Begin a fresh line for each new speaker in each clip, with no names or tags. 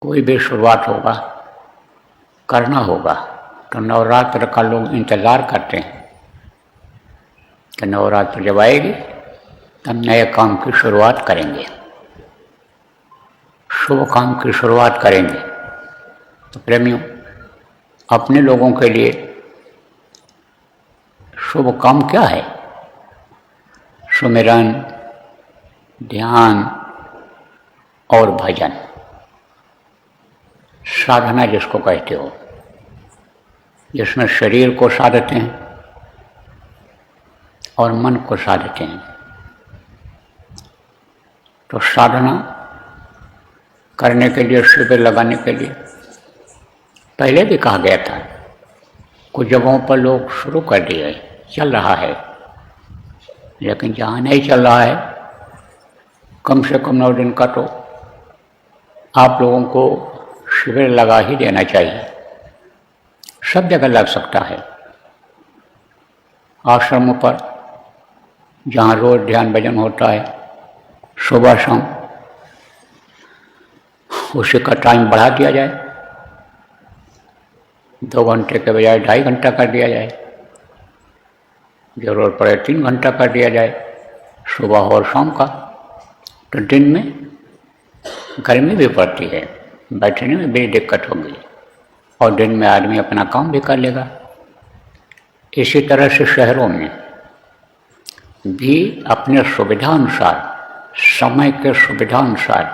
कोई भी शुरुआत होगा, करना होगा, तो नवरात्र का लोग इंतज़ार करते हैं कि नवरात्र जब आएगी तब नए काम की शुरुआत करेंगे, शुभ काम की शुरुआत करेंगे। तो प्रेमियों, अपने लोगों के लिए शुभ काम क्या है? सुमिरन, ध्यान और भजन, साधना जिसको कहते हो, जिसमें शरीर को साधते हैं और मन को साधते हैं। तो साधना करने के लिए, शिविर लगाने के लिए पहले भी कहा गया था, कुछ जगहों पर लोग शुरू कर दिए, चल रहा है, लेकिन जहाँ नहीं चल रहा है, कम से कम 9 दिन का तो आप लोगों को शिविर लगा ही देना चाहिए। सब जगह लग सकता है, आश्रमों पर जहाँ रोज ध्यान भजन होता है, सुबह शाम उसी का टाइम बढ़ा दिया जाए, 2 घंटे के बजाय 2.5 घंटा कर दिया जाए, जरूरत पड़े 3 घंटा कर दिया जाए, सुबह और शाम का। तो दिन में गर्मी भी पड़ती है, बैठने में बड़ी दिक्कत होगी, और दिन में आदमी अपना काम भी कर लेगा। इसी तरह से शहरों में भी अपने सुविधानुसार, समय के सुविधानुसार,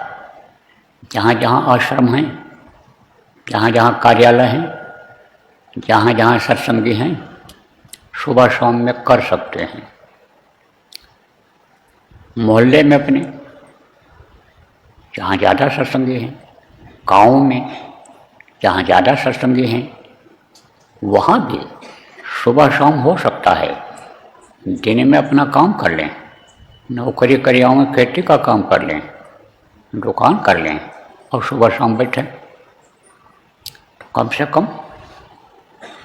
जहाँ जहाँ आश्रम हैं, जहाँ जहाँ कार्यालय हैं, जहाँ जहाँ सत्संगी हैं, सुबह शाम में कर सकते हैं। मोहल्ले में अपने जहाँ ज़्यादा सत्संगी हैं, गाँव में जहाँ ज़्यादा सत्संगी हैं, वहाँ भी सुबह शाम हो सकता है। दिन में अपना काम कर लें, नौकरी करियाओं में खेती का काम कर लें, दुकान कर लें, और सुबह शाम बैठें। तो कम से कम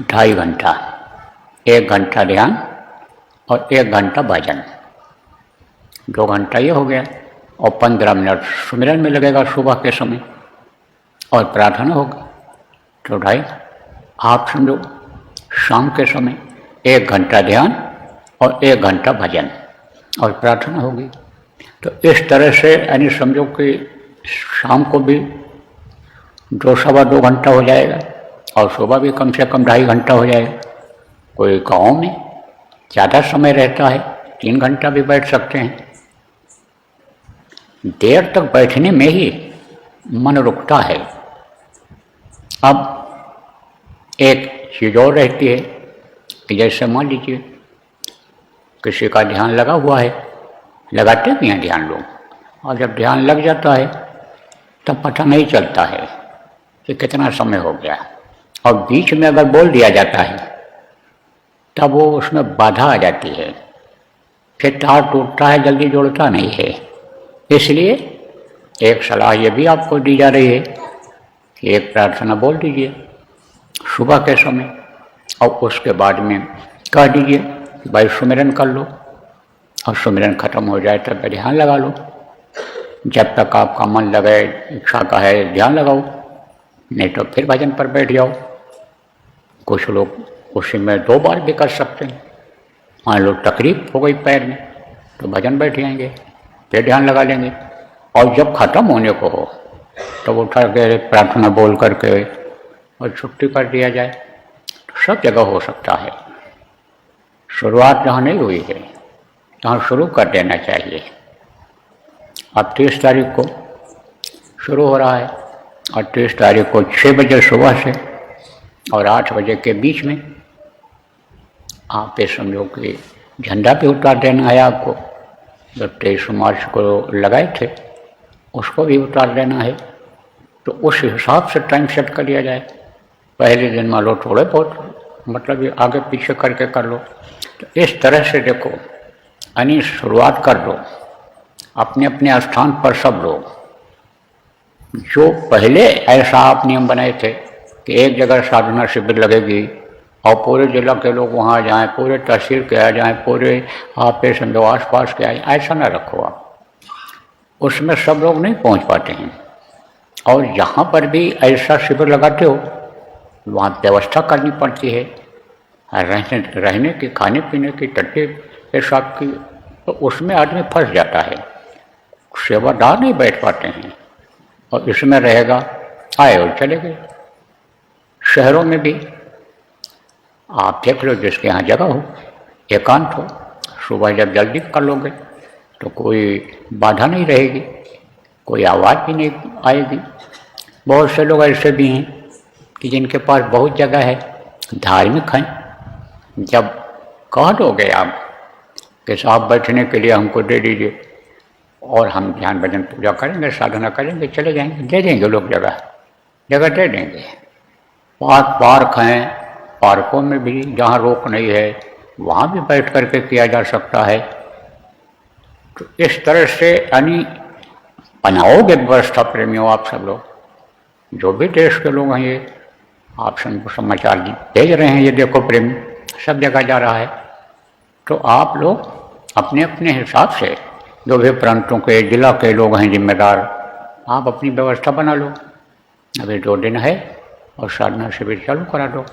2.5 घंटा, 1 घंटा ध्यान और 1 घंटा भजन, 2 घंटा ये हो गया, और 15 मिनट सुमिरन में लगेगा सुबह के समय, और प्रार्थना होगा। तो 2.5, आप समझो शाम के समय 1 घंटा ध्यान और 1 घंटा भजन और प्रार्थना होगी। तो इस तरह से यानी समझो कि शाम को भी 2-2.25 घंटा हो जाएगा, और सुबह भी कम से कम 2.5 घंटा हो जाएगा। कोई गाँव में ज़्यादा समय रहता है, 3 घंटा भी बैठ सकते हैं। देर तक बैठने में ही मन रुकता है। अब एक चीज़ और रहती है कि जैसे मान लीजिए किसी का ध्यान लगा हुआ है, लगाते भी हैं ध्यान लोग, और जब ध्यान लग जाता है तब पता नहीं चलता है कि कितना समय हो गया, और बीच में अगर बोल दिया जाता है तब वो उसमें बाधा आ जाती है, फिर तार टूटता है, जल्दी जुड़ता नहीं है। इसलिए एक सलाह ये भी आपको दी जा रही है कि एक प्रार्थना बोल दीजिए सुबह के समय, और उसके बाद में कह दीजिए कि भाई सुमिरन कर लो, और सुमिरन खत्म हो जाए तब ध्यान लगा लो। जब तक आपका मन लगे, इच्छा का है, ध्यान लगाओ, नहीं तो फिर भजन पर बैठ जाओ। कुछ लोग उसी में 2 बार भी कर सकते हैं। मान लो तकलीफ हो गई पैर में, तो भजन बैठ जाएंगे, फिर ध्यान लगा लेंगे, और जब खत्म होने को हो तो उठा के प्रार्थना बोल करके और छुट्टी कर दिया जाए। तो सब जगह हो सकता है। शुरुआत जहाँ नहीं हुई है तहाँ शुरू कर देना चाहिए। अब 30 तारीख को शुरू हो रहा है, और 30 तारीख को 6 बजे सुबह से और 8 बजे के बीच में आप ये समझो कि झंडा भी उतार देना है आपको। जो 23 मार्च को लगाए थे उसको भी उतार देना है। तो उस हिसाब से टाइम सेट कर लिया जाए। पहले दिन मान लो थोड़े बहुत मतलब ये आगे पीछे करके कर लो। तो इस तरह से देखो, यानी शुरुआत कर दो अपने अपने स्थान पर। सब लोग जो पहले ऐसा आप नियम बनाए थे कि एक जगह साधना शिविर लगेगी और पूरे जिला के लोग वहाँ जाएं, पूरे तहसील के आ जाएं, पूरे आप समझो आस पास के आए, ऐसा ना रखो आप। उसमें सब लोग नहीं पहुँच पाते हैं। और जहाँ पर भी ऐसा शिविर लगाते हो वहाँ व्यवस्था करनी पड़ती है रहने की, खाने पीने की, टट्टे पेशाब की, तो उसमें आदमी फंस जाता है, सेवादार नहीं बैठ पाते हैं। और इसमें रहेगा आए और चले गए। शहरों में भी आप देख लो, जिसके यहाँ जगह हो, एकांत हो, सुबह जब जल्दी कर लोगे तो कोई बाधा नहीं रहेगी, कोई आवाज़ भी नहीं आएगी। बहुत से लोग ऐसे भी हैं कि जिनके पास बहुत जगह है, धार्मिक हैं, जब कह दोगे आप कि साहब बैठने के लिए हमको दे दीजिए और हम ध्यान भजन पूजा करेंगे, साधना करेंगे, चले जाएंगे, दे देंगे लोग जगह दे देंगे। पार्क हैं, पार्कों में भी जहाँ रोक नहीं है वहाँ भी बैठ करके किया जा सकता है। तो इस तरह से यानी बनाओगे व्यवस्था प्रेमियों, आप सब लोग, जो भी देश के लोग हैं, ये आप सबको समाचार भेज रहे हैं, ये देखो प्रेमी सब जगह जा रहा है, तो आप लोग अपने अपने हिसाब से, जो भी प्रांतों के, जिला के लोग हैं जिम्मेदार, आप अपनी व्यवस्था बना लो। अभी 2 दिन है और साधना शिविर चालू करा दो।